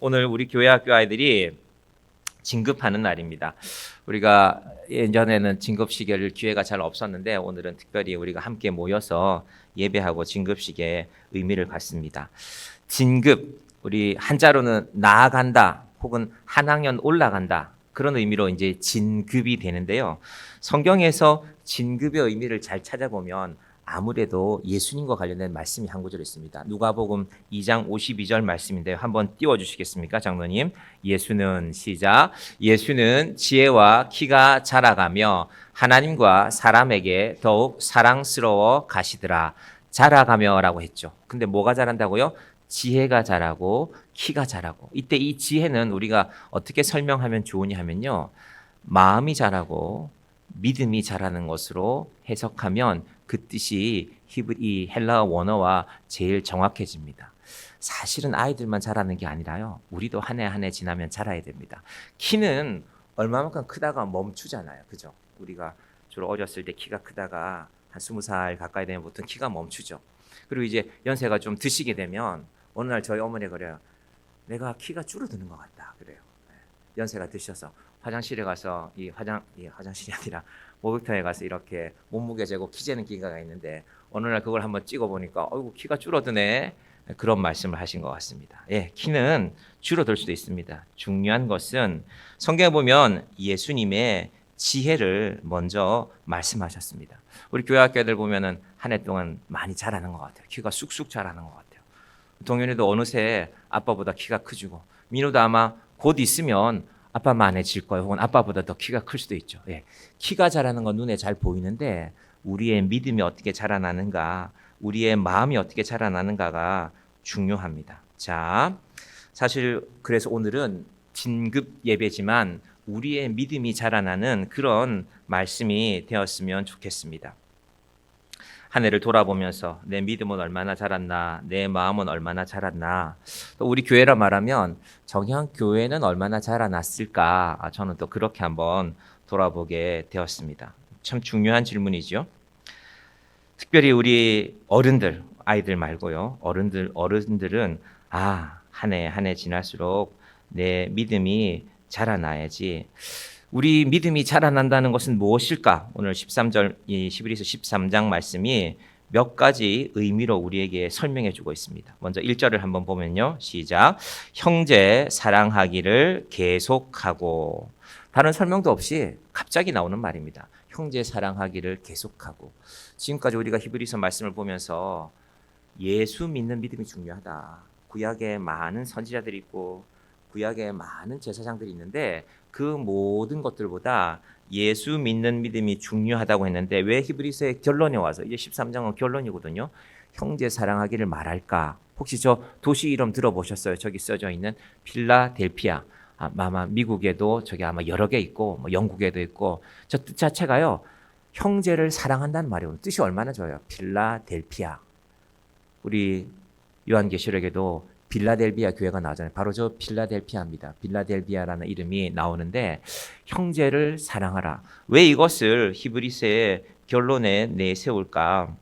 오늘 우리 교회 학교 아이들이 진급하는 날입니다. 우리가 예전에는 진급식을 기회가 잘 없었는데 오늘은 특별히 우리가 함께 모여서 예배하고 진급식의 의미를 갖습니다. 진급, 우리 한자로는 나아간다 혹은 한 학년 올라간다 그런 의미로 이제 진급이 되는데요. 성경에서 진급의 의미를 잘 찾아보면 아무래도 예수님과 관련된 말씀이 한 구절 있습니다. 누가복음 2장 52절 말씀인데요. 한번 띄워주시겠습니까, 장로님? 예수는 시작. 예수는 지혜와 키가 자라가며 하나님과 사람에게 더욱 사랑스러워 가시더라. 자라가며라고 했죠. 근데 뭐가 자란다고요? 지혜가 자라고 키가 자라고. 이때 이 지혜는 우리가 어떻게 설명하면 좋으냐 하면요. 마음이 자라고 믿음이 자라는 것으로 해석하면 그 뜻이 이 헬라어 원어와 제일 정확해집니다. 사실은 아이들만 자라는 게 아니라요. 우리도 한 해 한 해 지나면 자라야 됩니다. 키는 얼마만큼 크다가 멈추잖아요. 그죠? 우리가 주로 어렸을 때 키가 크다가 한 20살 가까이 되면 보통 키가 멈추죠. 그리고 이제 연세가 좀 드시게 되면 어느 날 저희 어머니가 그래요. 내가 키가 줄어드는 것 같다. 그래요. 연세가 드셔서 화장실에 가서 화장실이 아니라 목욕탕에 가서 이렇게 몸무게 재고 키 재는 기계가 있는데 어느 날 그걸 한번 찍어 보니까 어이구 키가 줄어드네. 그런 말씀을 하신 것 같습니다. 예, 키는 줄어들 수도 있습니다. 중요한 것은 성경에 보면 예수님의 지혜를 먼저 말씀하셨습니다. 우리 교회 학교들 보면은 한 해 동안 많이 자라는 것 같아요. 키가 쑥쑥 자라는 것 같아요. 동현이도 어느새 아빠보다 키가 크지고 민우도 아마 곧 있으면 아빠만해질 거예요. 혹은 아빠보다 더 키가 클 수도 있죠. 예. 키가 자라는 건 눈에 잘 보이는데 우리의 믿음이 어떻게 자라나는가, 우리의 마음이 어떻게 자라나는가가 중요합니다. 자, 사실 그래서 오늘은 진급 예배지만 우리의 믿음이 자라나는 그런 말씀이 되었으면 좋겠습니다. 한 해를 돌아보면서 내 믿음은 얼마나 자랐나, 내 마음은 얼마나 자랐나, 또 우리 교회라 말하면 정향 교회는 얼마나 자라났을까, 저는 또 그렇게 한번 돌아보게 되었습니다. 참 중요한 질문이죠. 특별히 우리 어른들, 아이들 말고요, 어른들은 한 해 한 해 지날수록 내 믿음이 자라나야지. 우리 믿음이 자라난다는 것은 무엇일까? 오늘 13절, 11에서 13장 말씀이 몇 가지 의미로 우리에게 설명해 주고 있습니다. 먼저 1절을 한번 보면요. 시작. 형제 사랑하기를 계속하고. 다른 설명도 없이 갑자기 나오는 말입니다. 형제 사랑하기를 계속하고. 지금까지 우리가 히브리서 말씀을 보면서 예수 믿는 믿음이 중요하다. 구약에 많은 선지자들이 있고 구약에 많은 제사장들이 있는데 그 모든 것들보다 예수 믿는 믿음이 중요하다고 했는데 왜 히브리서의 결론에 와서 이제 13장은 결론이거든요. 형제 사랑하기를 말할까? 혹시 저 도시 이름 들어보셨어요? 저기 써져 있는 필라델피아. 아마 미국에도 저기 아마 여러 개 있고 뭐 영국에도 있고 저 뜻 자체가요. 형제를 사랑한다는 말이에요. 뜻이 얼마나 좋아요. 필라델피아. 우리 요한계시록에도 빌라델비아 교회가 나오잖아요. 바로 저 필라델피아입니다. 빌라델비아라는 이름이 나오는데 형제를 사랑하라. 왜 이것을 히브리서의 결론에 내세울까?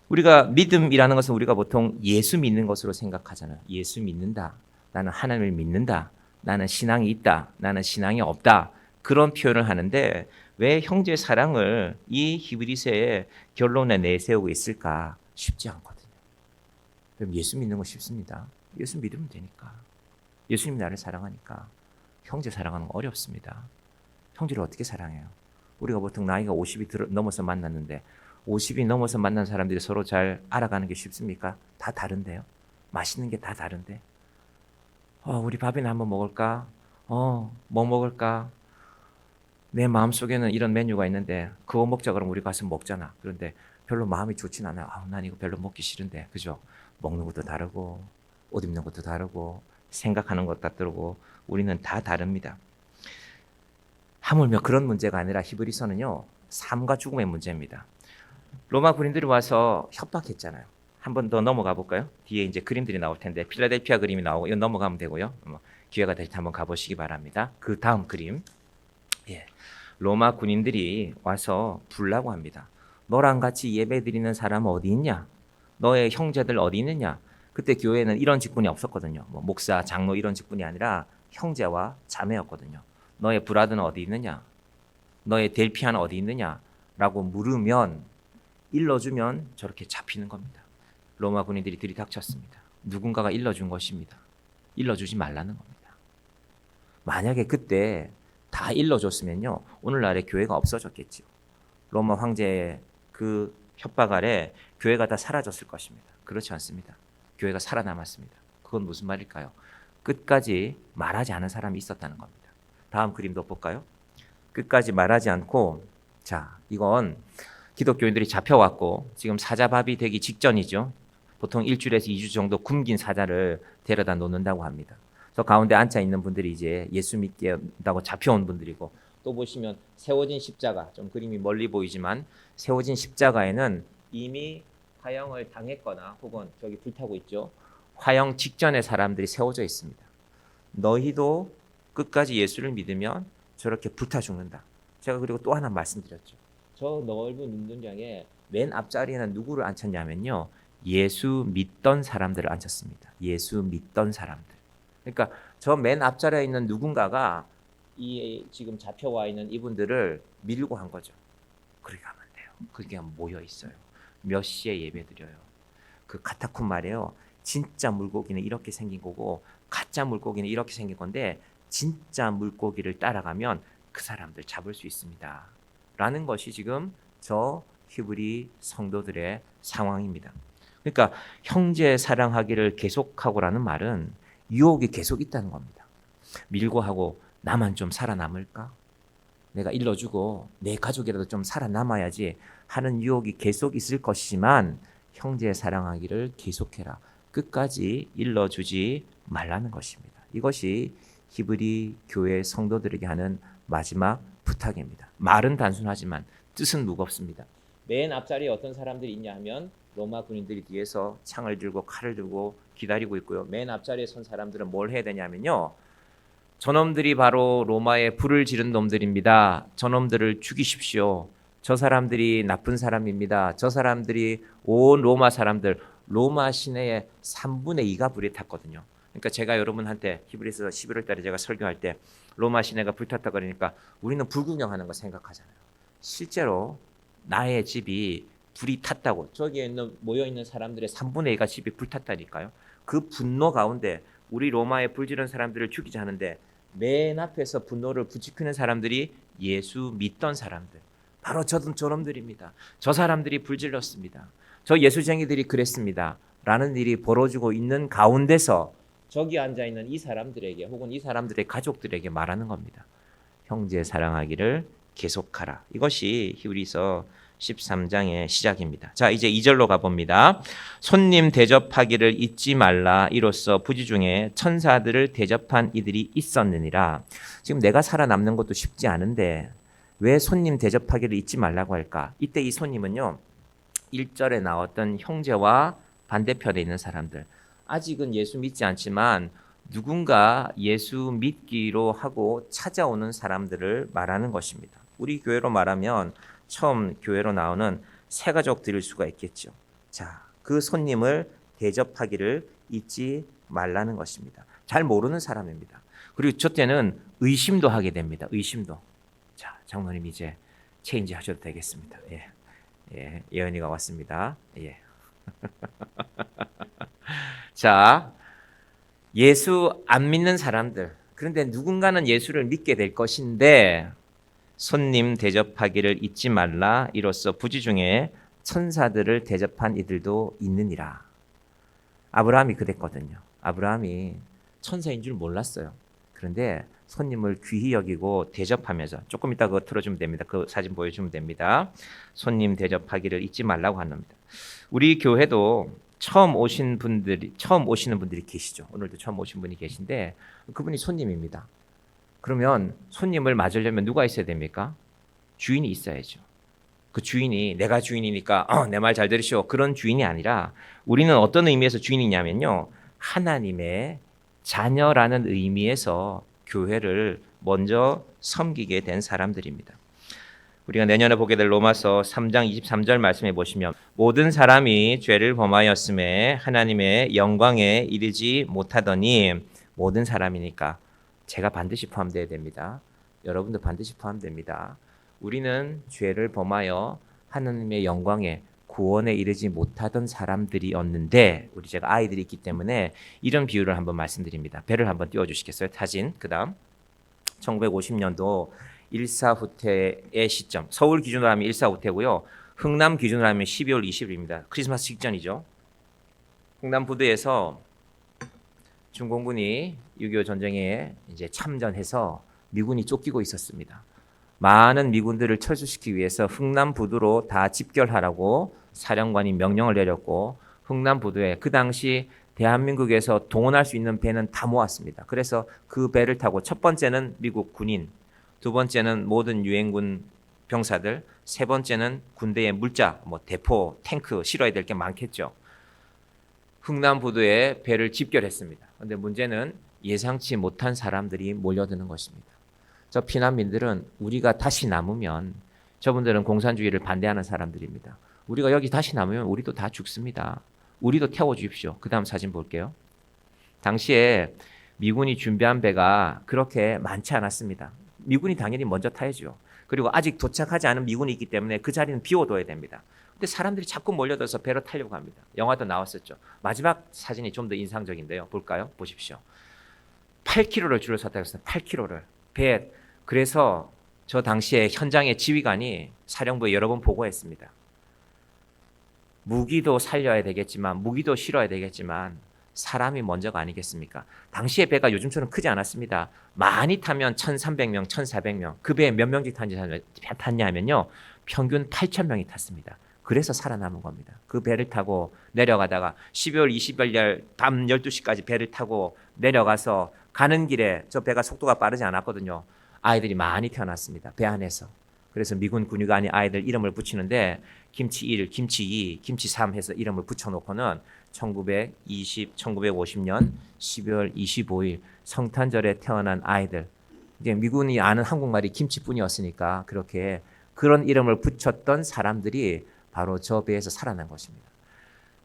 우리가 믿음이라는 것은 우리가 보통 예수 믿는 것으로 생각하잖아요. 예수 믿는다. 나는 하나님을 믿는다. 나는 신앙이 있다. 나는 신앙이 없다. 그런 표현을 하는데 왜 형제 사랑을 이 히브리서의 결론에 내세우고 있을까? 쉽지 않거든요. 그럼 예수 믿는 거 쉽습니다. 예수 믿으면 되니까. 예수님이 나를 사랑하니까. 형제 사랑하는 거 어렵습니다. 형제를 어떻게 사랑해요? 우리가 보통 나이가 50이 넘어서 만났는데 50이 넘어서 만난 사람들이 서로 잘 알아가는 게 쉽습니까? 다 다른데요. 맛있는 게 다 다른데. 우리 밥이나 한번 먹을까? 뭐 먹을까? 내 마음속에는 이런 메뉴가 있는데 그거 먹자 그러면 우리 가서 먹잖아. 그런데 별로 마음이 좋진 않아요. 난 이거 별로 먹기 싫은데. 그죠? 먹는 것도 다르고 옷 입는 것도 다르고 생각하는 것도 다르고 우리는 다 다릅니다. 하물며 그런 문제가 아니라 히브리서는요. 삶과 죽음의 문제입니다. 로마 군인들이 와서 협박했잖아요. 한 번 더 넘어가 볼까요? 뒤에 이제 그림들이 나올 텐데 필라델피아 그림이 나오고 이건 넘어가면 되고요. 기회가 될 때 한번 가보시기 바랍니다. 그 다음 그림. 로마 군인들이 와서 불라고 합니다. 너랑 같이 예배 드리는 사람 어디 있냐? 너의 형제들 어디 있느냐? 그때 교회는 이런 직분이 없었거든요. 뭐 목사, 장로 이런 직분이 아니라 형제와 자매였거든요. 너의 브라더는 어디 있느냐? 너의 델피아는 어디 있느냐? 라고 물으면 일러주면 저렇게 잡히는 겁니다. 로마 군인들이 들이닥쳤습니다. 누군가가 일러준 것입니다. 일러주지 말라는 겁니다. 만약에 그때 다 일러줬으면요, 오늘날의 교회가 없어졌겠죠. 로마 황제의 그 협박 아래 교회가 다 사라졌을 것입니다. 그렇지 않습니다. 교회가 살아남았습니다. 그건 무슨 말일까요? 끝까지 말하지 않은 사람이 있었다는 겁니다. 다음 그림도 볼까요? 끝까지 말하지 않고, 자, 이건 기독교인들이 잡혀왔고 지금 사자밥이 되기 직전이죠. 보통 1주에서 2주 정도 굶긴 사자를 데려다 놓는다고 합니다. 저 가운데 앉아 있는 분들이 이제 예수 믿겠다고 잡혀온 분들이고, 또 보시면 세워진 십자가, 좀 그림이 멀리 보이지만 세워진 십자가에는 이미 화형을 당했거나 혹은 저기 불타고 있죠. 화형 직전의 사람들이 세워져 있습니다. 너희도 끝까지 예수를 믿으면 저렇게 불타 죽는다. 제가 그리고 또 하나 말씀드렸죠. 저 넓은 운동장에 맨 앞자리에는 누구를 앉혔냐면요, 예수 믿던 사람들을 앉혔습니다. 예수 믿던 사람들. 그러니까 저 맨 앞자리에 있는 누군가가 이 지금 잡혀와 있는 이분들을 밀고 한 거죠. 그렇게 하면 돼요. 그게 모여 있어요. 몇 시에 예배 드려요. 그 카타콤 말이에요. 진짜 물고기는 이렇게 생긴 거고 가짜 물고기는 이렇게 생긴 건데, 진짜 물고기를 따라가면 그 사람들 잡을 수 있습니다. 라는 것이 지금 저 히브리 성도들의 상황입니다. 그러니까 형제 사랑하기를 계속하고라는 말은 유혹이 계속 있다는 겁니다. 밀고 하고 나만 좀 살아남을까? 내가 일러주고 내 가족이라도 좀 살아남아야지 하는 유혹이 계속 있을 것이지만, 형제 사랑하기를 계속해라. 끝까지 일러주지 말라는 것입니다. 이것이 히브리 교회 성도들에게 하는 마지막 부탁입니다. 말은 단순하지만 뜻은 무겁습니다. 맨 앞자리에 어떤 사람들이 있냐 하면 로마 군인들이 뒤에서 창을 들고 칼을 들고 기다리고 있고요. 맨 앞자리에 선 사람들은 뭘 해야 되냐면요, 저놈들이 바로 로마에 불을 지른 놈들입니다. 저놈들을 죽이십시오. 저 사람들이 나쁜 사람입니다. 저 사람들이 온 로마 사람들, 로마 시내의 3분의 2가 불에 탔거든요. 그러니까 제가 여러분한테 히브리서 11월 달에 제가 설교할 때 로마 시내가 불탔다 그러니까 우리는 불구경하는 거 생각하잖아요. 실제로 나의 집이 불이 탔다고, 저기에 있는 모여 있는 사람들의 3분의 2가 집이 불탔다니까요. 그 분노 가운데 우리 로마에 불지른 사람들을 죽이자 하는데 맨 앞에서 분노를 부추기는 사람들이 예수 믿던 사람들, 바로 저놈들입니다. 저 사람들이 불질렀습니다. 저 예수쟁이들이 그랬습니다. 라는 일이 벌어지고 있는 가운데서 저기 앉아있는 이 사람들에게 혹은 이 사람들의 가족들에게 말하는 겁니다. 형제 사랑하기를 계속하라. 이것이 히브리서 13장의 시작입니다. 자, 이제 2절로 가봅니다. 손님 대접하기를 잊지 말라. 이로써 부지 중에 천사들을 대접한 이들이 있었느니라. 지금 내가 살아남는 것도 쉽지 않은데 왜 손님 대접하기를 잊지 말라고 할까? 이때 이 손님은요, 1절에 나왔던 형제와 반대편에 있는 사람들, 아직은 예수 믿지 않지만 누군가 예수 믿기로 하고 찾아오는 사람들을 말하는 것입니다. 우리 교회로 말하면 처음 교회로 나오는 새가족 드릴 수가 있겠죠. 자, 그 손님을 대접하기를 잊지 말라는 것입니다. 잘 모르는 사람입니다. 그리고 저 때는 의심도 하게 됩니다. 의심도. 자, 장로님 이제 체인지 하셔도 되겠습니다. 예, 예언이가 왔습니다. 예. 자, 예수 안 믿는 사람들, 그런데 누군가는 예수를 믿게 될 것인데 손님 대접하기를 잊지 말라. 이로써 부지 중에 천사들을 대접한 이들도 있느니라. 아브라함이 그랬거든요. 아브라함이 천사인 줄 몰랐어요. 그런데 손님을 귀히 여기고 대접하면서, 조금 이따 그거 틀어주면 됩니다. 그 사진 보여주면 됩니다. 손님 대접하기를 잊지 말라고 하는 겁니다. 우리 교회도 처음 오시는 분들이 계시죠. 오늘도 처음 오신 분이 계신데 그분이 손님입니다. 그러면 손님을 맞으려면 누가 있어야 됩니까? 주인이 있어야죠. 그 주인이 내가 주인이니까 내 말 잘 들으시오, 그런 주인이 아니라 우리는 어떤 의미에서 주인이냐면요, 하나님의 자녀라는 의미에서 교회를 먼저 섬기게 된 사람들입니다. 우리가 내년에 보게 될 로마서 3장 23절 말씀해 보시면 모든 사람이 죄를 범하였음에 하나님의 영광에 이르지 못하더니 모든 사람이니까 제가 반드시 포함되어야 됩니다. 여러분도 반드시 포함됩니다. 우리는 죄를 범하여 하나님의 영광에 구원에 이르지 못하던 사람들이었는데 우리 제가 아이들이 있기 때문에 이런 비유를 한번 말씀드립니다. 배를 한번 띄워주시겠어요? 사진. 그 다음 1950년도 일사후퇴의 시점. 서울 기준으로 하면 일사후퇴고요. 흥남 기준으로 하면 12월 20일입니다. 크리스마스 직전이죠. 흥남 부두에서 중공군이 6.25 전쟁에 이제 참전해서 미군이 쫓기고 있었습니다. 많은 미군들을 철수시키기 위해서 흥남 부두로 다 집결하라고 사령관이 명령을 내렸고 흥남 부두에 그 당시 대한민국에서 동원할 수 있는 배는 다 모았습니다. 그래서 그 배를 타고 첫 번째는 미국 군인, 두 번째는 모든 유엔군 병사들, 세 번째는 군대의 물자, 뭐 대포, 탱크 실어야 될 게 많겠죠. 흥남 부두에 배를 집결했습니다. 그런데 문제는 예상치 못한 사람들이 몰려드는 것입니다. 저 피난민들은 우리가 다시 남으면 저분들은 공산주의를 반대하는 사람들입니다. 우리가 여기 다시 남으면 우리도 다 죽습니다. 우리도 태워주십시오. 그 다음 사진 볼게요. 당시에 미군이 준비한 배가 그렇게 많지 않았습니다. 미군이 당연히 먼저 타야죠. 그리고 아직 도착하지 않은 미군이 있기 때문에 그 자리는 비워둬야 됩니다. 근데 사람들이 자꾸 몰려들어서 배로 타려고 합니다. 영화도 나왔었죠. 마지막 사진이 좀 더 인상적인데요. 볼까요? 보십시오. 8km를 줄을 섰다고 했어요. 8km를. 배. 그래서 저 당시에 현장의 지휘관이 사령부에 여러 번 보고했습니다. 무기도 살려야 되겠지만 무기도 실어야 되겠지만 사람이 먼저가 아니겠습니까? 당시의 배가 요즘처럼 크지 않았습니다. 많이 타면 1,300명, 1,400명. 그 배에 몇 명씩 탔냐 하면요. 평균 8,000명이 탔습니다. 그래서 살아남은 겁니다. 그 배를 타고 내려가다가 12월 20일 날 밤 12시까지 배를 타고 내려가서 가는 길에 저 배가 속도가 빠르지 않았거든요. 아이들이 많이 태어났습니다. 배 안에서. 그래서 미군 군의관이 아이들 이름을 붙이는데 김치 1, 김치 2, 김치 3 해서 이름을 붙여놓고는 1950년 12월 25일 성탄절에 태어난 아이들. 이제 미군이 아는 한국말이 김치뿐이었으니까 그렇게 그런 이름을 붙였던 사람들이 바로 저 배에서 살아난 것입니다.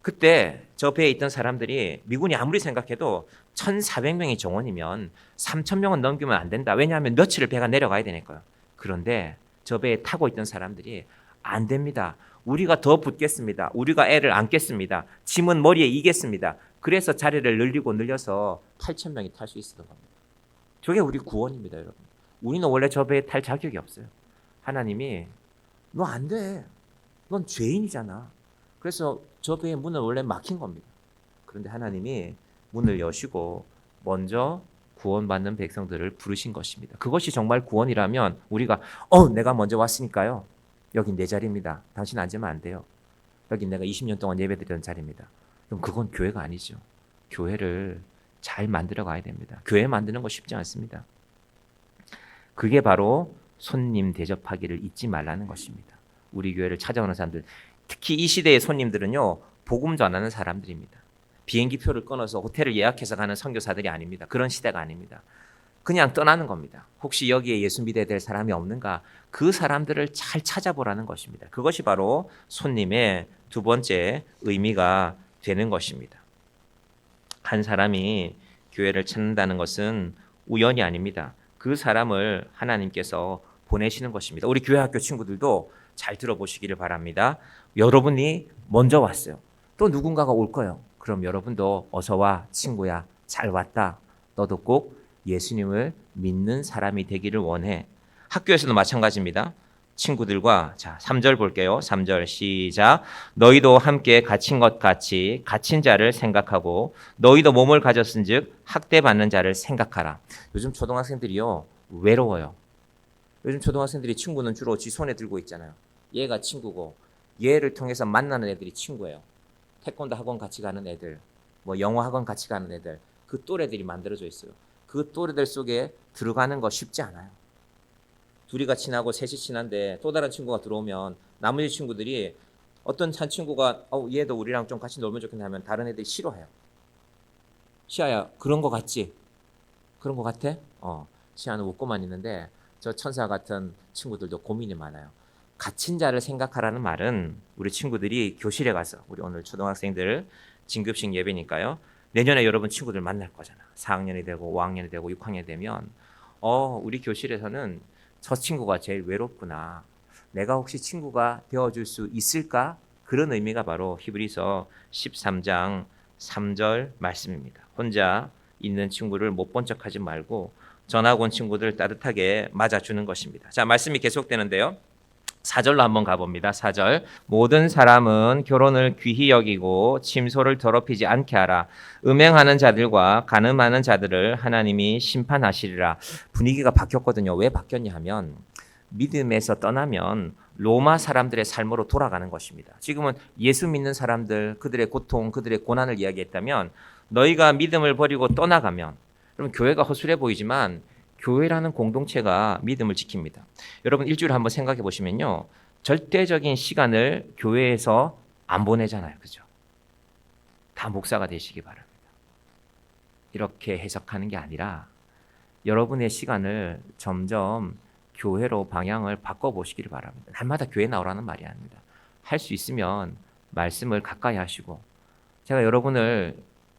그때 저 배에 있던 사람들이 미군이 아무리 생각해도 1,400명이 정원이면 3,000명은 넘기면 안 된다. 왜냐하면 며칠을 배가 내려가야 되니까요. 그런데 저 배에 타고 있던 사람들이 안 됩니다. 우리가 더 붙겠습니다. 우리가 애를 안겠습니다. 짐은 머리에 이겠습니다. 그래서 자리를 늘려서 8,000명이 탈 수 있었던 겁니다. 저게 우리 구원입니다, 여러분. 우리는 원래 저 배에 탈 자격이 없어요. 하나님이 너 안 돼. 넌 죄인이잖아. 그래서 저 배의 문은 원래 막힌 겁니다. 그런데 하나님이 문을 여시고 먼저 구원받는 백성들을 부르신 것입니다. 그것이 정말 구원이라면 우리가 내가 먼저 왔으니까요. 여긴 내 자리입니다. 당신 앉으면 안 돼요. 여긴 내가 20년 동안 예배드리는 자리입니다. 그럼 그건 교회가 아니죠. 교회를 잘 만들어 가야 됩니다. 교회 만드는 거 쉽지 않습니다. 그게 바로 손님 대접하기를 잊지 말라는 것입니다. 우리 교회를 찾아오는 사람들, 특히 이 시대의 손님들은요, 복음 전하는 사람들입니다. 비행기 표를 끊어서 호텔을 예약해서 가는 선교사들이 아닙니다. 그런 시대가 아닙니다. 그냥 떠나는 겁니다. 혹시 여기에 예수 믿어야 될 사람이 없는가? 그 사람들을 잘 찾아보라는 것입니다. 그것이 바로 손님의 두 번째 의미가 되는 것입니다. 한 사람이 교회를 찾는다는 것은 우연이 아닙니다. 그 사람을 하나님께서 보내시는 것입니다. 우리 교회 학교 친구들도 잘 들어보시기를 바랍니다. 여러분이 먼저 왔어요. 또 누군가가 올 거예요. 그럼 여러분도 어서 와, 친구야. 잘 왔다. 너도 꼭 예수님을 믿는 사람이 되기를 원해. 학교에서도 마찬가지입니다. 친구들과 3절 볼게요. 3절 시작. 너희도 함께 갇힌 것 같이 갇힌 자를 생각하고 너희도 몸을 가졌은즉 학대받는 자를 생각하라. 요즘 초등학생들이요. 외로워요. 요즘 초등학생들이 친구는 주로 지 손에 들고 있잖아요. 얘가 친구고 얘를 통해서 만나는 애들이 친구예요. 태권도 학원 같이 가는 애들, 뭐 영어 학원 같이 가는 애들, 그 또래들이 만들어져 있어요. 그 또래들 속에 들어가는 거 쉽지 않아요. 둘이가 친하고 셋이 친한데 또 다른 친구가 들어오면 나머지 친구들이 어떤 한 친구가 얘도 우리랑 좀 같이 놀면 좋겠네 하면 다른 애들이 싫어해요. 시아야 그런 거 같지? 그런 거 같아? 시아는 웃고만 있는데 저 천사 같은 친구들도 고민이 많아요. 갇힌 자를 생각하라는 말은 우리 친구들이 교실에 가서 우리 오늘 초등학생들 진급식 예배니까요. 내년에 여러분 친구들 만날 거잖아. 4학년이 되고 5학년이 되고 6학년이 되면 우리 교실에서는 저 친구가 제일 외롭구나. 내가 혹시 친구가 되어줄 수 있을까? 그런 의미가 바로 히브리서 13장 3절 말씀입니다. 혼자 있는 친구를 못 본 척하지 말고 전학 온 친구들 따뜻하게 맞아주는 것입니다. 자, 말씀이 계속되는데요. 4절로 한번 가봅니다. 4절. 모든 사람은 결혼을 귀히 여기고 침소를 더럽히지 않게 하라. 음행하는 자들과 간음하는 자들을 하나님이 심판하시리라. 분위기가 바뀌었거든요. 왜 바뀌었냐 하면 믿음에서 떠나면 로마 사람들의 삶으로 돌아가는 것입니다. 지금은 예수 믿는 사람들, 그들의 고통, 그들의 고난을 이야기했다면 너희가 믿음을 버리고 떠나가면, 여러분 교회가 허술해 보이지만 교회라는 공동체가 믿음을 지킵니다. 여러분 일주일에 한번 생각해 보시면요. 절대적인 시간을 교회에서 안 보내잖아요. 그죠? 다 목사가 되시기 바랍니다. 이렇게 해석하는 게 아니라 여러분의 시간을 점점 교회로 방향을 바꿔보시기를 바랍니다. 날마다 교회 나오라는 말이 아닙니다. 할 수 있으면 말씀을 가까이 하시고, 제가 여러분을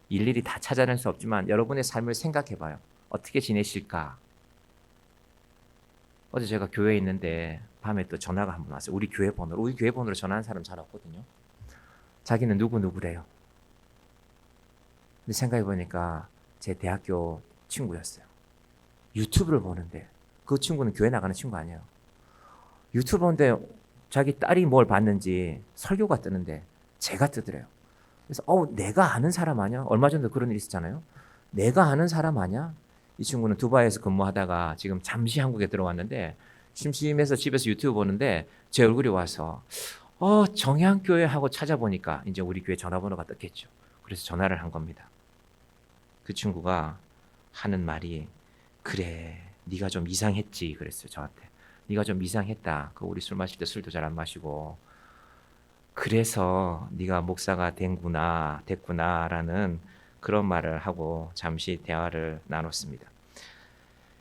일일이 다 찾아낼 수 없지만 여러분의 삶을 생각해 봐요. 어떻게 지내실까? 어제 제가 교회에 있는데 밤에 또 전화가 한 번 왔어요. 우리 교회 번호로 전화하는 사람 잘 없거든요. 자기는 누구래요. 근데 생각해 보니까 제 대학교 친구였어요. 유튜브를 보는데 그 친구는 교회 나가는 친구 아니에요. 유튜브 보는데 자기 딸이 뭘 봤는지 설교가 뜨는데 제가 뜨더래요. 그래서 내가 아는 사람 아니야? 얼마 전에 그런 일 있었잖아요. 내가 아는 사람 아니야? 이 친구는 두바이에서 근무하다가 지금 잠시 한국에 들어왔는데 심심해서 집에서 유튜브 보는데 제 얼굴이 와서 정향교회 하고 찾아보니까 이제 우리 교회 전화번호가 떴겠죠. 그래서 전화를 한 겁니다. 그 친구가 하는 말이 그래 네가 좀 이상했지 그랬어요. 저한테. 네가 좀 이상했다. 우리 술 마실 때 술도 잘 안 마시고 그래서 네가 목사가 됐구나라는 그런 말을 하고 잠시 대화를 나눴습니다.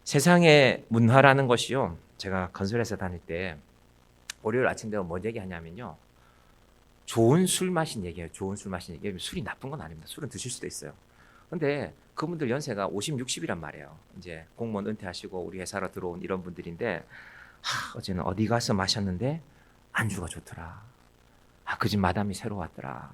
세상의 문화라는 것이요. 제가 건설회사 다닐 때 월요일 아침 되면 뭔 얘기하냐면요. 좋은 술 마신 얘기예요. 좋은 술 마신 얘기. 술이 나쁜 건 아닙니다. 술은 드실 수도 있어요. 근데 그분들 연세가 50, 60이란 말이에요. 이제 공무원 은퇴하시고 우리 회사로 들어온 이런 분들인데 어제는 어디 가서 마셨는데 안주가 좋더라. 그 집 마담이 새로 왔더라.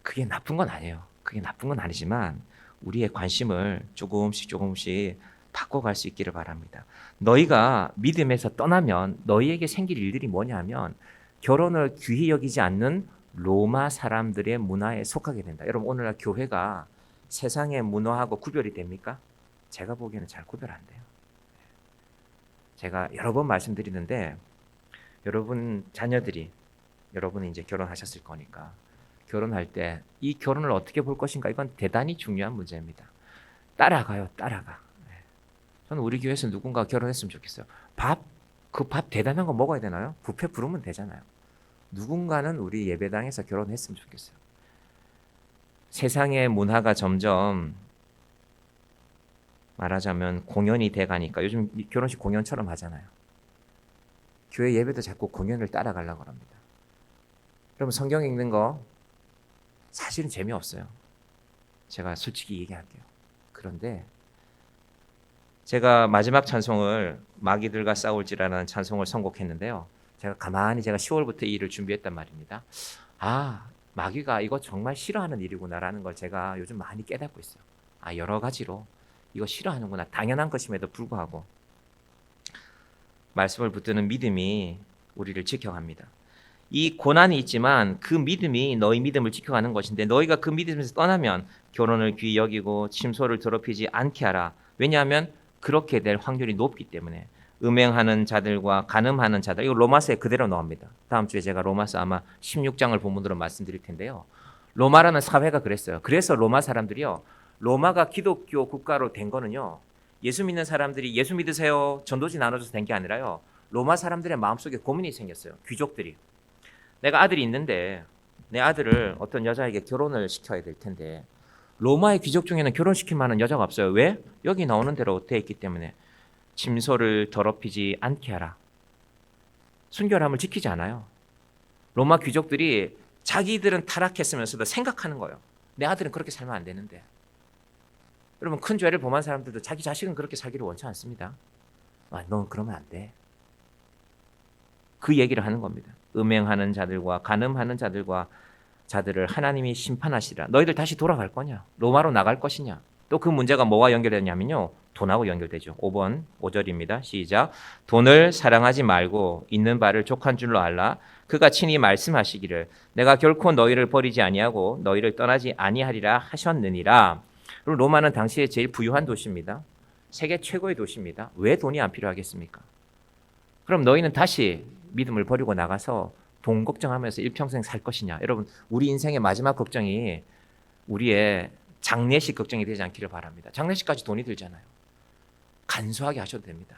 그게 나쁜 건 아니에요. 그게 나쁜 건 아니지만 우리의 관심을 조금씩 바꿔갈 수 있기를 바랍니다. 너희가 믿음에서 떠나면 너희에게 생길 일들이 뭐냐 하면 결혼을 귀히 여기지 않는 로마 사람들의 문화에 속하게 된다. 여러분 오늘날 교회가 세상의 문화하고 구별이 됩니까? 제가 보기에는 잘 구별 안 돼요. 제가 여러 번 말씀드리는데 여러분 자녀들이 여러분이 이제 결혼하셨을 거니까 결혼할 때 이 결혼을 어떻게 볼 것인가 이건 대단히 중요한 문제입니다. 따라가. 저는 우리 교회에서 누군가 결혼했으면 좋겠어요. 그 밥 대단한 거 먹어야 되나요? 뷔페 부르면 되잖아요. 누군가는 우리 예배당에서 결혼했으면 좋겠어요. 세상의 문화가 점점 말하자면 공연이 돼가니까 요즘 결혼식 공연처럼 하잖아요. 교회 예배도 자꾸 공연을 따라가려고 합니다. 여러분 성경 읽는 거 사실은 재미없어요. 제가 솔직히 얘기할게요. 그런데 제가 마지막 찬송을 마귀들과 싸울지라는 찬송을 선곡했는데요. 제가 가만히 10월부터 이 일을 준비했단 말입니다. 마귀가 이거 정말 싫어하는 일이구나라는 걸 제가 요즘 많이 깨닫고 있어요. 여러 가지로 이거 싫어하는구나. 당연한 것임에도 불구하고 말씀을 붙드는 믿음이 우리를 지켜갑니다. 이 고난이 있지만 그 믿음이 너희 믿음을 지켜가는 것인데 너희가 그 믿음에서 떠나면 결혼을 귀히 여기고 침소를 더럽히지 않게 하라. 왜냐하면 그렇게 될 확률이 높기 때문에. 음행하는 자들과 간음하는 자들, 이거 로마서에 그대로 나옵니다. 다음 주에 제가 로마서 아마 16장을 본문으로 말씀드릴 텐데요. 로마라는 사회가 그랬어요. 그래서 로마 사람들이요, 로마가 기독교 국가로 된 거는요, 예수 믿는 사람들이 예수 믿으세요 전도지 나눠줘서 된 게 아니라요, 로마 사람들의 마음속에 고민이 생겼어요. 귀족들이. 내가 아들이 있는데 내 아들을 어떤 여자에게 결혼을 시켜야 될 텐데 로마의 귀족 중에는 결혼시킬 만한 여자가 없어요. 왜? 여기 나오는 대로 되어 있기 때문에. 침소를 더럽히지 않게 하라. 순결함을 지키지 않아요. 로마 귀족들이 자기들은 타락했으면서도 생각하는 거예요. 내 아들은 그렇게 살면 안 되는데. 여러분, 큰 죄를 범한 사람들도 자기 자식은 그렇게 살기를 원치 않습니다. 넌 그러면 안 돼. 그 얘기를 하는 겁니다. 음행하는 자들과 간음하는 자들을 하나님이 심판하시리라. 너희들 다시 돌아갈 거냐? 로마로 나갈 것이냐? 또 그 문제가 뭐와 연결되냐면요, 돈하고 연결되죠. 5번 5절입니다. 시작. 돈을 사랑하지 말고 있는 바를 족한 줄로 알라. 그가 친히 말씀하시기를 내가 결코 너희를 버리지 아니하고 너희를 떠나지 아니하리라 하셨느니라. 그리고 로마는 당시에 제일 부유한 도시입니다. 세계 최고의 도시입니다. 왜 돈이 안 필요하겠습니까? 그럼 너희는 다시 믿음을 버리고 나가서 돈 걱정하면서 일평생 살 것이냐? 여러분, 우리 인생의 마지막 걱정이 우리의 장례식 걱정이 되지 않기를 바랍니다. 장례식까지 돈이 들잖아요. 간소하게 하셔도 됩니다.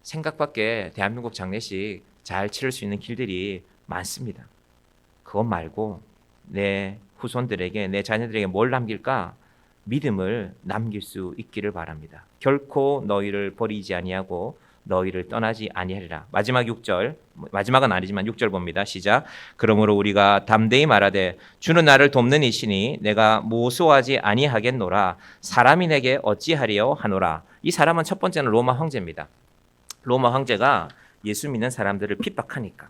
생각밖에 대한민국 장례식 잘 치를 수 있는 길들이 많습니다. 그것 말고 내 후손들에게, 내 자녀들에게 뭘 남길까? 믿음을 남길 수 있기를 바랍니다. 결코 너희를 버리지 아니하고 너희를 떠나지 아니하리라. 마지막 6절, 마지막은 아니지만 6절 봅니다. 시작. 그러므로 우리가 담대히 말하되 주는 나를 돕는 이시니 내가 모소하지 아니하겠노라. 사람이 내게 어찌하리요 하노라. 이 사람은 첫 번째는 로마 황제입니다. 로마 황제가 예수 믿는 사람들을 핍박하니까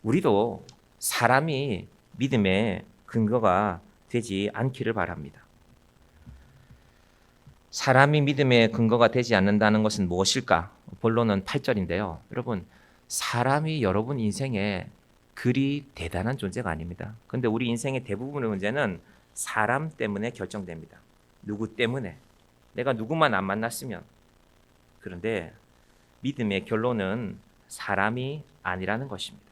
우리도 사람이 믿음의 근거가 되지 않기를 바랍니다. 사람이 믿음의 근거가 되지 않는다는 것은 무엇일까? 본론은 8절인데요. 여러분, 사람이 여러분 인생에 그리 대단한 존재가 아닙니다. 그런데 우리 인생의 대부분의 문제는 사람 때문에 결정됩니다. 누구 때문에? 내가 누구만 안 만났으면. 그런데 믿음의 결론은 사람이 아니라는 것입니다.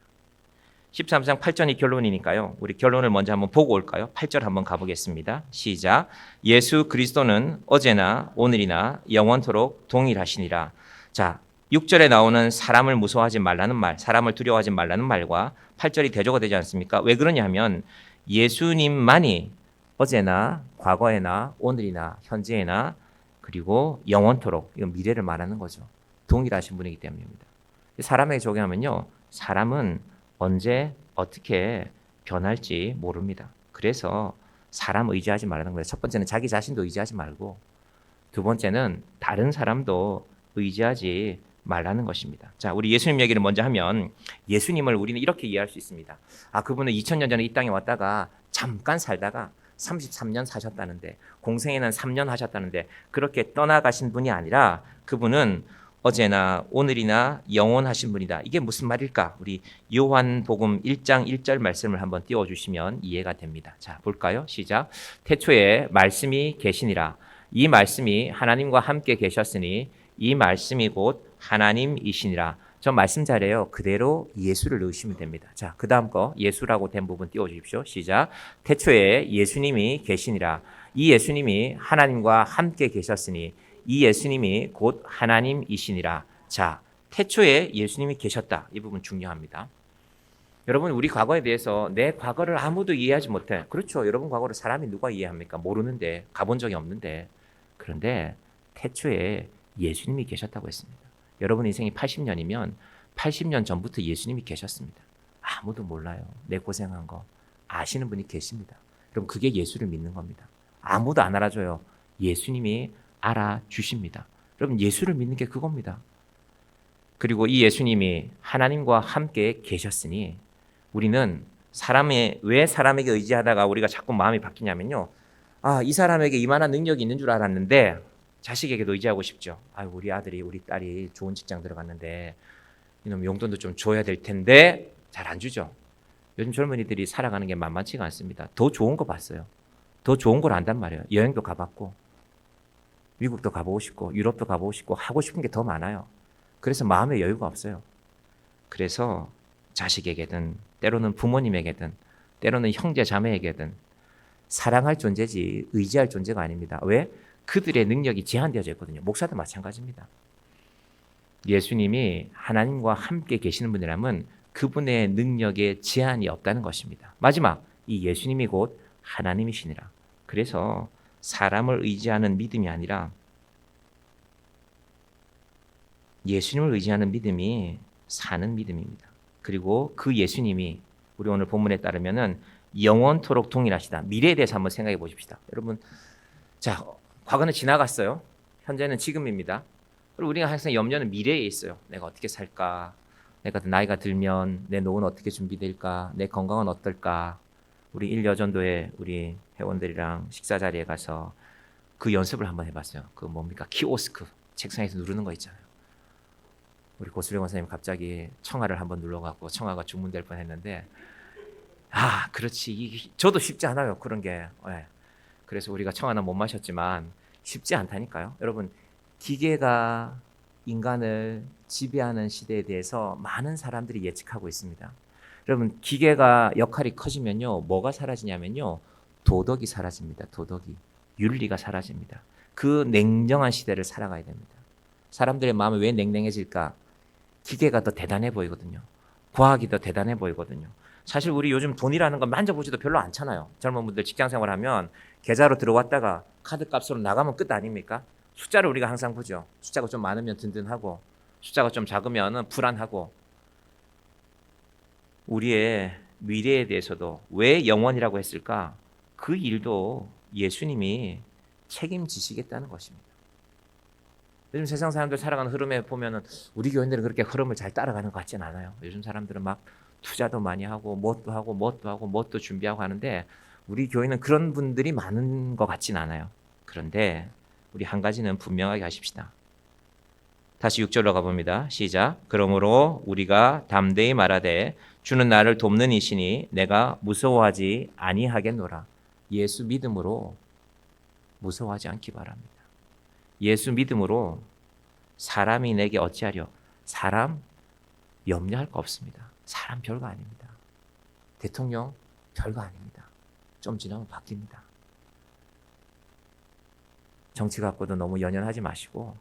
13장 8절이 결론이니까요. 우리 결론을 먼저 한번 보고 올까요? 8절 한번 가보겠습니다. 시작. 예수 그리스도는 어제나 오늘이나 영원토록 동일하시니라. 자, 6절에 나오는 사람을 무서워하지 말라는 말, 사람을 두려워하지 말라는 말과 8절이 대조가 되지 않습니까? 왜 그러냐 하면 예수님만이 어제나 과거에나 오늘이나 현재나 그리고 영원토록, 이건 미래를 말하는 거죠. 동일하신 분이기 때문입니다. 사람에게 적용하면요, 사람은 언제 어떻게 변할지 모릅니다. 그래서 사람 의지하지 말라는 거예요. 첫 번째는 자기 자신도 의지하지 말고, 두 번째는 다른 사람도 의지하지 말라는 것입니다. 자, 우리 예수님 얘기를 먼저 하면 예수님을 우리는 이렇게 이해할 수 있습니다. 그분은 2000년 전에 이 땅에 왔다가 잠깐 살다가 33년 사셨다는데, 공생애는 3년 하셨다는데, 그렇게 떠나가신 분이 아니라 그분은 어제나 오늘이나 영원하신 분이다. 이게 무슨 말일까? 우리 요한복음 1장 1절 말씀을 한번 띄워주시면 이해가 됩니다. 자, 볼까요? 시작. 태초에 말씀이 계시니라. 이 말씀이 하나님과 함께 계셨으니 이 말씀이 곧 하나님이시니라. 저 말씀 잘해요. 그대로 예수를 넣으시면 됩니다. 자, 그 다음 거 예수라고 된 부분 띄워주십시오. 시작. 태초에 예수님이 계시니라. 이 예수님이 하나님과 함께 계셨으니 이 예수님이 곧 하나님이시니라. 자, 태초에 예수님이 계셨다. 이 부분 중요합니다. 여러분, 우리 과거에 대해서 내 과거를 아무도 이해하지 못해. 그렇죠. 여러분 과거를 사람이 누가 이해합니까? 모르는데, 가본 적이 없는데. 그런데 태초에 예수님이 계셨다고 했습니다. 여러분 인생이 80년이면 80년 전부터 예수님이 계셨습니다. 아무도 몰라요. 내 고생한 거 아시는 분이 계십니다. 여러분, 그게 예수를 믿는 겁니다. 아무도 안 알아줘요. 예수님이 알아주십니다. 여러분, 예수를 믿는 게 그겁니다. 그리고 이 예수님이 하나님과 함께 계셨으니 우리는 왜 사람에게 의지하다가 우리가 자꾸 마음이 바뀌냐면요, 이 사람에게 이만한 능력이 있는 줄 알았는데 자식에게도 의지하고 싶죠. 우리 아들이 우리 딸이 좋은 직장 들어갔는데 이놈 용돈도 좀 줘야 될 텐데 잘 안 주죠. 요즘 젊은이들이 살아가는 게 만만치가 않습니다. 더 좋은 거 봤어요. 더 좋은 걸 안단 말이에요. 여행도 가봤고 미국도 가보고 싶고 유럽도 가보고 싶고 하고 싶은 게 더 많아요. 그래서 마음의 여유가 없어요. 그래서 자식에게든 때로는 부모님에게든 때로는 형제 자매에게든 사랑할 존재지 의지할 존재가 아닙니다. 왜? 그들의 능력이 제한되어져 있거든요. 목사도 마찬가지입니다. 예수님이 하나님과 함께 계시는 분이라면 그분의 능력에 제한이 없다는 것입니다. 마지막, 이 예수님이 곧 하나님이시니라. 그래서 사람을 의지하는 믿음이 아니라 예수님을 의지하는 믿음이 사는 믿음입니다. 그리고 그 예수님이 우리 오늘 본문에 따르면은 영원토록 동일하시다. 미래에 대해서 한번 생각해 보십시다. 여러분, 자, 과거는 지나갔어요. 현재는 지금입니다. 그리고 우리가 항상 염려는 미래에 있어요. 내가 어떻게 살까? 내가 나이가 들면 내 노후는 어떻게 준비될까? 내 건강은 어떨까? 우리 일여전도회 우리 회원들이랑 식사 자리에 가서 그 연습을 한번 해봤어요. 그 뭡니까? 키오스크 책상에서 누르는 거 있잖아요. 우리 고수령 원사님 갑자기 청아를 한번 눌러갖고 청아가 주문될 뻔했는데, 아, 그렇지. 저도 쉽지 않아요. 그런 게. 네. 그래서 우리가 청아는 못 마셨지만 쉽지 않다니까요. 여러분, 기계가 인간을 지배하는 시대에 대해서 많은 사람들이 예측하고 있습니다. 여러분, 기계가 역할이 커지면요, 뭐가 사라지냐면요, 도덕이 사라집니다. 도덕이. 윤리가 사라집니다. 그 냉정한 시대를 살아가야 됩니다. 사람들의 마음이 왜 냉랭해질까? 기계가 더 대단해 보이거든요. 과학이 더 대단해 보이거든요. 사실 우리 요즘 돈이라는 건 만져보지도 별로 않잖아요. 젊은 분들 직장 생활하면 계좌로 들어왔다가 카드 값으로 나가면 끝 아닙니까? 숫자를 우리가 항상 보죠. 숫자가 좀 많으면 든든하고 숫자가 좀 작으면 불안하고. 우리의 미래에 대해서도 왜 영원이라고 했을까? 그 일도 예수님이 책임지시겠다는 것입니다. 요즘 세상 사람들 살아가는 흐름에 보면은 우리 교인들은 그렇게 흐름을 잘 따라가는 것 같지는 않아요. 요즘 사람들은 막 투자도 많이 하고 뭣도 준비하고 하는데 우리 교인은 그런 분들이 많은 것 같지는 않아요. 그런데 우리 한 가지는 분명하게 하십시다. 다시 6절로 가봅니다. 시작. 그러므로 우리가 담대히 말하되 주는 나를 돕는 이시니 내가 무서워하지 아니하겠노라. 예수 믿음으로 무서워하지 않기 바랍니다. 예수 믿음으로 사람이 내게 어찌하려? 사람 염려할 거 없습니다. 사람 별거 아닙니다. 대통령 별거 아닙니다. 좀 지나면 바뀝니다. 정치 갖고도 너무 연연하지 마시고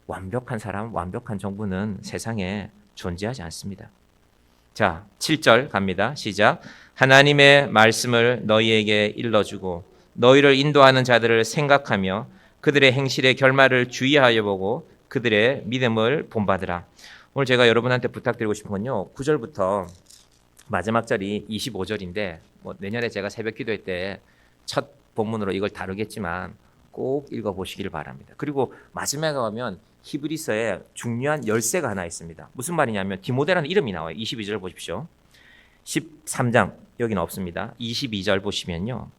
완벽한 사람, 완벽한 정부는 세상에 존재하지 않습니다. 자, 7절 갑니다. 시작. 하나님의 말씀을 너희에게 일러주고 너희를 인도하는 자들을 생각하며 그들의 행실의 결말을 주의하여 보고 그들의 믿음을 본받으라. 오늘 제가 여러분한테 부탁드리고 싶은 건요, 9절부터 마지막 절이 25절인데 내년에 제가 새벽 기도회 때 첫 본문으로 이걸 다루겠지만 꼭 읽어보시길 바랍니다. 그리고 마지막에 가면 히브리서에 중요한 열쇠가 하나 있습니다. 무슨 말이냐면 디모데라는 이름이 나와요. 22절 보십시오. 13장 여기는 없습니다. 22절 보시면요,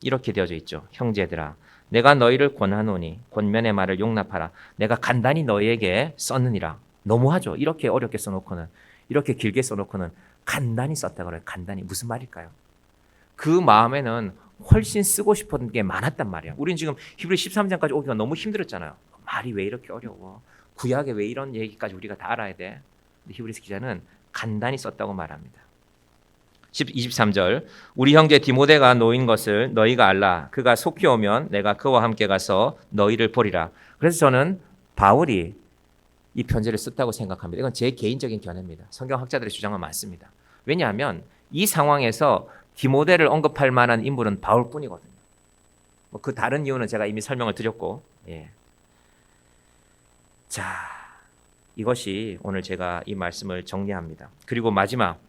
이렇게 되어져 있죠. 형제들아, 내가 너희를 권하노니 권면의 말을 용납하라. 내가 간단히 너희에게 썼느니라. 너무하죠. 이렇게 어렵게 써놓고는, 이렇게 길게 써놓고는 간단히 썼다 그래요. 간단히. 무슨 말일까요? 그 마음에는 훨씬 쓰고 싶은 게 많았단 말이에요. 우리는 지금 히브리 13장까지 오기가 너무 힘들었잖아요. 말이 왜 이렇게 어려워? 구약에 왜 이런 얘기까지 우리가 다 알아야 돼? 근데 히브리서 기자는 간단히 썼다고 말합니다. 23절. 우리 형제 디모데가 놓인 것을 너희가 알라. 그가 속히 오면 내가 그와 함께 가서 너희를 보리라. 그래서 저는 바울이 이 편지를 썼다고 생각합니다. 이건 제 개인적인 견해입니다. 성경학자들의 주장은 많습니다. 왜냐하면 이 상황에서 디모데를 언급할 만한 인물은 바울뿐이거든요. 그 다른 이유는 제가 이미 설명을 드렸고, 예. 자, 이것이 오늘 제가 이 말씀을 정리합니다. 그리고 마지막,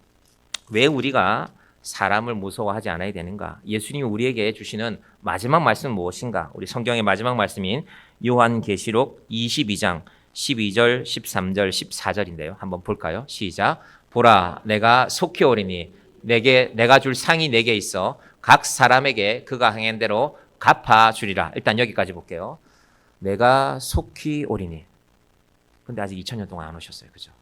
왜 우리가 사람을 무서워하지 않아야 되는가? 예수님이 우리에게 주시는 마지막 말씀은 무엇인가? 우리 성경의 마지막 말씀인 요한계시록 22장 12절, 13절, 14절인데요. 한번 볼까요? 시작. 보라, 내가 속히 오리니 내가 줄 상이 내게 있어 각 사람에게 그가 행한 대로 갚아주리라. 일단 여기까지 볼게요. 내가 속히 오리니. 근데 아직 2000년 동안 안 오셨어요. 그죠?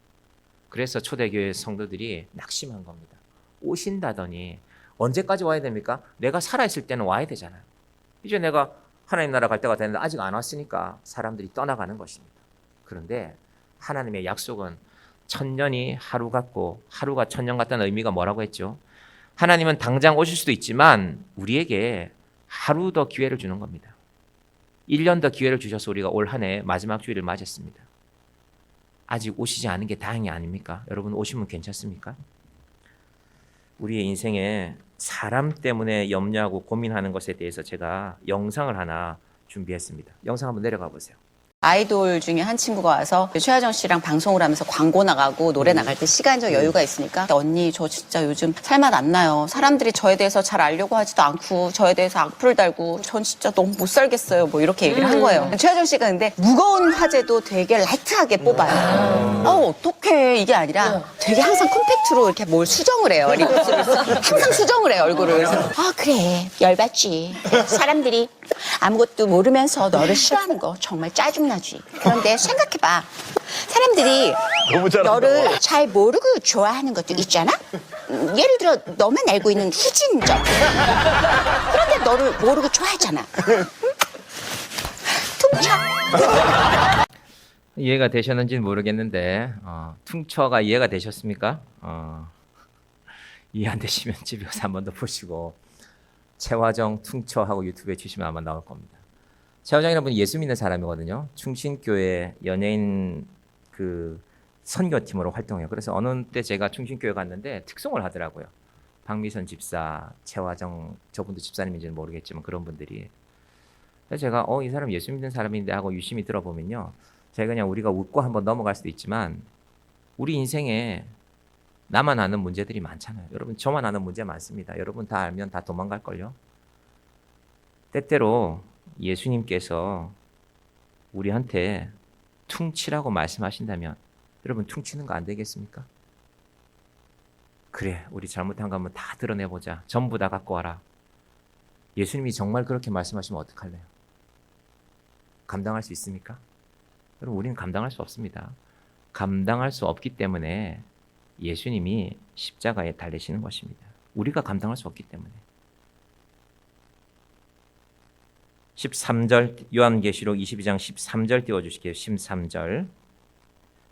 그래서 초대교회 성도들이 낙심한 겁니다. 오신다더니 언제까지 와야 됩니까? 내가 살아있을 때는 와야 되잖아요. 이제 내가 하나님 나라 갈 때가 됐는데 아직 안 왔으니까 사람들이 떠나가는 것입니다. 그런데 하나님의 약속은 천년이 하루 같고 하루가 천년 같다는 의미가 뭐라고 했죠? 하나님은 당장 오실 수도 있지만 우리에게 하루 더 기회를 주는 겁니다. 1년 더 기회를 주셔서 우리가 올 한 해 마지막 주일을 맞았습니다. 아직 오시지 않은 게 다행이 아닙니까? 여러분 오시면 괜찮습니까? 우리의 인생에 사람 때문에 염려하고 고민하는 것에 대해서 제가 영상을 하나 준비했습니다. 영상 한번 내려가 보세요. 아이돌 중에 한 친구가 와서 최하정 씨랑 방송을 하면서 광고 나가고 노래 나갈 때 시간적 여유가 있으니까 언니 저 진짜 요즘 살맛 안 나요. 사람들이 저에 대해서 잘 알려고 하지도 않고 저에 대해서 악플 달고 전 진짜 너무 못 살겠어요. 뭐 이렇게 얘기를 한 거예요. 최하정 씨가 근데 무거운 화제도 되게 라이트하게 뽑아요. 어떡해 이게 아니라 되게 항상 컴팩트로 이렇게 뭘 수정을 해요. 립스를 항상 수정을 해요 얼굴을. 그래서 아 그래 열받지. 사람들이 아무것도 모르면서 너를 싫어하는 거 정말 짜증나지. 그런데 생각해봐. 사람들이 너를 잘 모르고 좋아하는 것도 있잖아? 예를 들어 너만 알고 있는 후진적. 그런데 너를 모르고 좋아하잖아. 응? 퉁쳐. 이해가 되셨는지는 모르겠는데 퉁쳐가 이해가 되셨습니까? 이해 안 되시면 집에 가서 한 번 더 보시고 최화정 퉁쳐하고 유튜브에 치시면 아마 나올 겁니다. 최화정이라는 분이 예수 믿는 사람이거든요. 충신교회 연예인 그 선교팀으로 활동해요. 그래서 어느 때 제가 충신교회 갔는데 특송을 하더라고요. 박미선 집사, 최화정 저분도 집사님인지는 모르겠지만 그런 분들이. 그래서 제가 이 사람 예수 믿는 사람인데 하고 유심히 들어보면요. 제가 그냥 우리가 웃고 한번 넘어갈 수도 있지만 우리 인생에 나만 아는 문제들이 많잖아요. 여러분 저만 아는 문제 많습니다. 여러분 다 알면 다 도망갈걸요. 때때로 예수님께서 우리한테 퉁치라고 말씀하신다면 여러분 퉁치는 거 안 되겠습니까? 그래 우리 잘못한 거 한번 다 드러내보자. 전부 다 갖고 와라. 예수님이 정말 그렇게 말씀하시면 어떡할래요? 감당할 수 있습니까? 여러분 우리는 감당할 수 없습니다. 감당할 수 없기 때문에 예수님이 십자가에 달리시는 것입니다. 우리가 감당할 수 없기 때문에. 13절 요한계시록 22장 13절 띄워주실게요. 13절.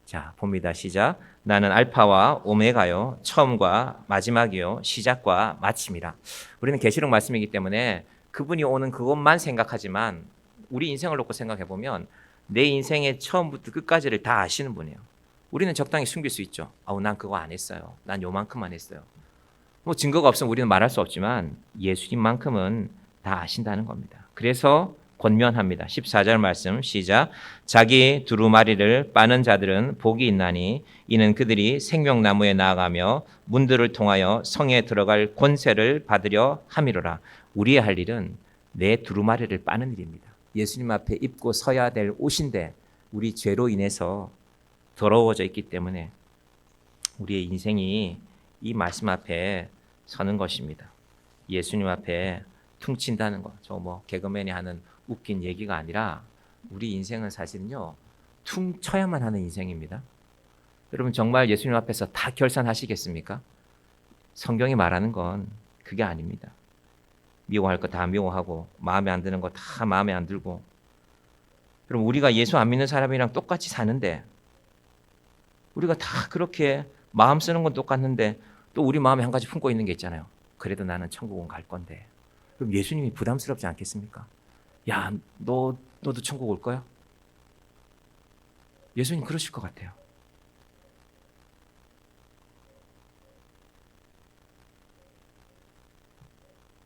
자 봅니다. 시작. 나는 알파와 오메가요 처음과 마지막이요 시작과 마침이라. 우리는 계시록 말씀이기 때문에 그분이 오는 그것만 생각하지만 우리 인생을 놓고 생각해 보면 내 인생의 처음부터 끝까지를 다 아시는 분이에요. 우리는 적당히 숨길 수 있죠. 난 그거 안 했어요. 난 요만큼만 했어요. 뭐 증거가 없으면 우리는 말할 수 없지만 예수님만큼은 다 아신다는 겁니다. 그래서 권면합니다. 14절 말씀 시작. 자기 두루마리를 빠는 자들은 복이 있나니 이는 그들이 생명나무에 나아가며 문들을 통하여 성에 들어갈 권세를 받으려 함이로라. 우리의 할 일은 내 두루마리를 빠는 일입니다. 예수님 앞에 입고 서야 될 옷인데 우리 죄로 인해서 더러워져 있기 때문에 우리의 인생이 이 말씀 앞에 서는 것입니다. 예수님 앞에 퉁친다는 거. 저 뭐 개그맨이 하는 웃긴 얘기가 아니라 우리 인생은 사실은요. 퉁쳐야만 하는 인생입니다. 여러분 정말 예수님 앞에서 다 결산하시겠습니까? 성경이 말하는 건 그게 아닙니다. 미워할 거 다 미워하고 마음에 안 드는 거 다 마음에 안 들고. 여러분 우리가 예수 안 믿는 사람이랑 똑같이 사는데 우리가 다 그렇게 마음 쓰는 건 똑같는데 또 우리 마음에 한 가지 품고 있는 게 있잖아요. 그래도 나는 천국은 갈 건데. 그럼 예수님이 부담스럽지 않겠습니까? 야, 너도 천국 올 거야? 예수님 그러실 것 같아요.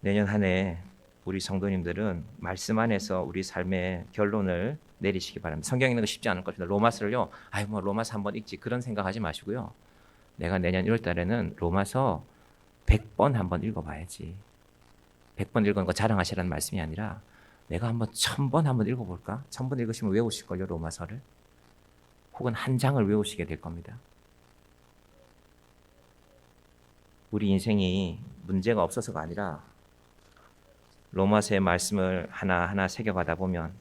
내년 한 해 우리 성도님들은 말씀 안에서 우리 삶의 결론을 내리시기 바랍니다. 성경 읽는 거 쉽지 않을 것입니다. 로마서를요. 뭐 로마서 한번 읽지 그런 생각하지 마시고요. 내가 내년 1월 달에는 로마서 100번 한번 읽어봐야지. 100번 읽은 거 자랑하시라는 말씀이 아니라 내가 한번 1000번 한번 읽어볼까? 1000번 읽으시면 외우실걸요 로마서를. 혹은 한 장을 외우시게 될 겁니다. 우리 인생이 문제가 없어서가 아니라 로마서의 말씀을 하나하나 새겨가다 보면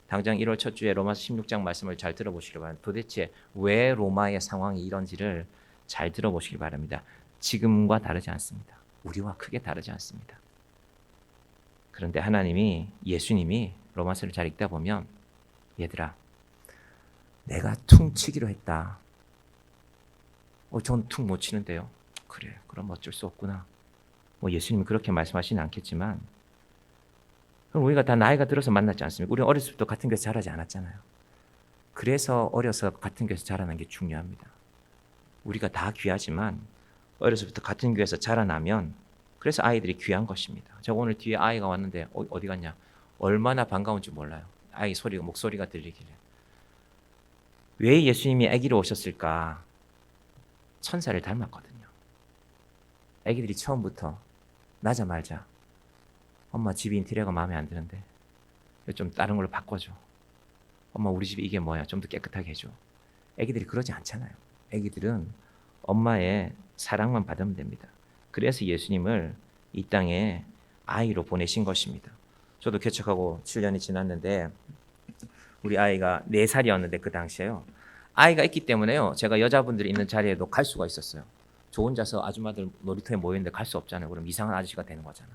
당장 1월 첫 주에 로마서 16장 말씀을 잘 들어보시기 바랍니다. 도대체 왜 로마의 상황이 이런지를 잘 들어보시기 바랍니다. 지금과 다르지 않습니다. 우리와 크게 다르지 않습니다. 그런데 하나님이 예수님이 로마서를 잘 읽다 보면 얘들아 내가 퉁치기로 했다. 전 퉁 못 치는데요. 그래 그럼 어쩔 수 없구나. 예수님이 그렇게 말씀하시는 않겠지만 그럼 우리가 다 나이가 들어서 만났지 않습니까? 우리는 어렸을 때부터 같은 교회에서 자라지 않았잖아요. 그래서 어려서 같은 교회에서 자라는 게 중요합니다. 우리가 다 귀하지만 어렸을 때부터 같은 교회에서 자라나면 그래서 아이들이 귀한 것입니다. 제가 오늘 뒤에 아이가 왔는데 어디 갔냐? 얼마나 반가운지 몰라요. 아이 목소리가 들리길래. 왜 예수님이 아기로 오셨을까? 천사를 닮았거든요. 아기들이 처음부터 나자마자 엄마 집 인테리어가 마음에 안 드는데 좀 다른 걸로 바꿔줘. 엄마 우리 집 이게 뭐야? 좀 더 깨끗하게 해줘. 아기들이 그러지 않잖아요. 아기들은 엄마의 사랑만 받으면 됩니다. 그래서 예수님을 이 땅에 아이로 보내신 것입니다. 저도 개척하고 7년이 지났는데 우리 아이가 4살이었는데 그 당시에요. 아이가 있기 때문에요. 제가 여자분들이 있는 자리에도 갈 수가 있었어요. 저 혼자서 아줌마들 놀이터에 모였는데 갈 수 없잖아요. 그럼 이상한 아저씨가 되는 거잖아.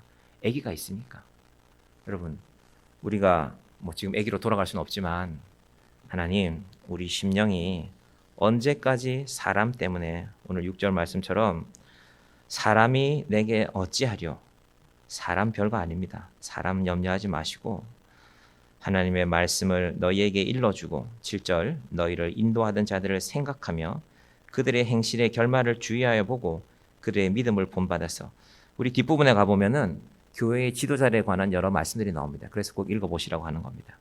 아기가 있으니까. 여러분, 우리가 뭐 지금 아기로 돌아갈 수는 없지만 하나님, 우리 심령이 언제까지 사람 때문에 오늘 6절 말씀처럼 사람이 내게 어찌하려? 사람 별거 아닙니다. 사람 염려하지 마시고 하나님의 말씀을 너희에게 일러주고 7절 너희를 인도하던 자들을 생각하며 그들의 행실의 결말을 주의하여 보고 그들의 믿음을 본받아서 우리 뒷부분에 가보면은 교회의 지도자에 관한 여러 말씀들이 나옵니다. 그래서 꼭 읽어보시라고 하는 겁니다.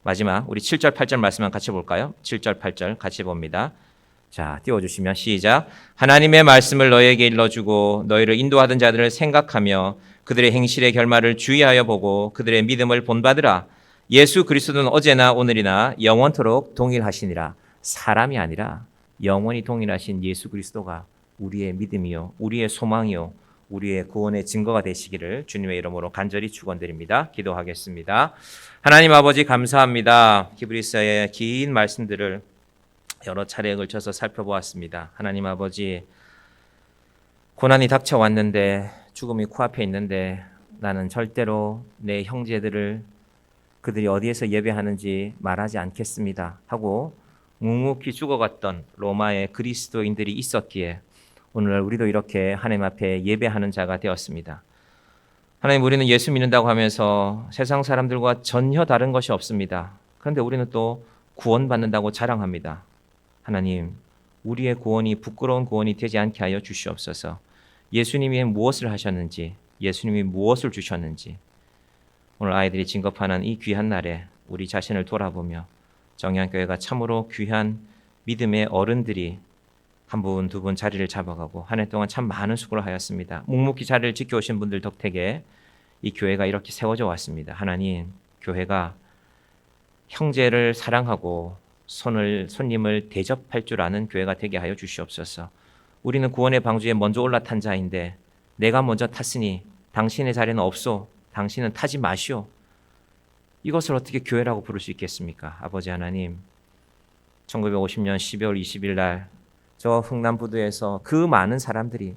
마지막 우리 7절 8절 말씀만 같이 볼까요? 7절 8절 같이 봅니다. 자, 띄워주시면 시작. 하나님의 말씀을 너희에게 일러주고 너희를 인도하던 자들을 생각하며 그들의 행실의 결말을 주의하여 보고 그들의 믿음을 본받으라. 예수 그리스도는 어제나 오늘이나 영원토록 동일하시니라. 사람이 아니라 영원히 동일하신 예수 그리스도가 우리의 믿음이요 우리의 소망이요 우리의 구원의 증거가 되시기를 주님의 이름으로 간절히 축원드립니다. 기도하겠습니다. 하나님 아버지 감사합니다. 히브리서의 긴 말씀들을 여러 차례에 걸쳐서 살펴보았습니다. 하나님 아버지, 고난이 닥쳐왔는데 죽음이 코앞에 있는데 나는 절대로 내 형제들을 그들이 어디에서 예배하는지 말하지 않겠습니다 하고 묵묵히 죽어갔던 로마의 그리스도인들이 있었기에 오늘 우리도 이렇게 하나님 앞에 예배하는 자가 되었습니다. 하나님, 우리는 예수 믿는다고 하면서 세상 사람들과 전혀 다른 것이 없습니다. 그런데 우리는 또 구원받는다고 자랑합니다. 하나님, 우리의 구원이 부끄러운 구원이 되지 않게 하여 주시옵소서. 예수님이 무엇을 하셨는지, 예수님이 무엇을 주셨는지 오늘 아이들이 진급하는 이 귀한 날에 우리 자신을 돌아보며 정의한교회가 참으로 귀한 믿음의 어른들이 한 분, 두 분 자리를 잡아가고 한 해 동안 참 많은 수고를 하였습니다. 묵묵히 자리를 지켜오신 분들 덕택에 이 교회가 이렇게 세워져 왔습니다. 하나님, 교회가 형제를 사랑하고 손님을 대접할 줄 아는 교회가 되게 하여 주시옵소서. 우리는 구원의 방주에 먼저 올라탄 자인데 내가 먼저 탔으니 당신의 자리는 없소. 당신은 타지 마시오. 이것을 어떻게 교회라고 부를 수 있겠습니까? 아버지 하나님, 1950년 12월 20일 날 저 흥남부두에서 그 많은 사람들이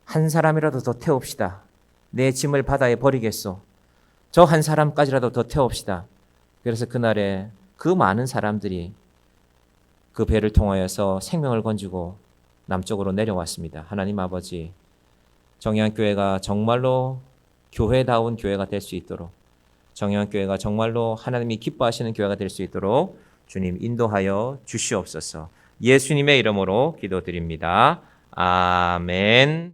한 사람이라도 더 태웁시다. 내 짐을 바다에 버리겠소. 저 한 사람까지라도 더 태웁시다. 그래서 그날에 그 많은 사람들이 그 배를 통하여서 생명을 건지고 남쪽으로 내려왔습니다. 하나님 아버지, 정의한교회가 정말로 교회다운 교회가 될 수 있도록, 정의한교회가 정말로 하나님이 기뻐하시는 교회가 될 수 있도록 주님 인도하여 주시옵소서. 예수님의 이름으로 기도드립니다. 아멘.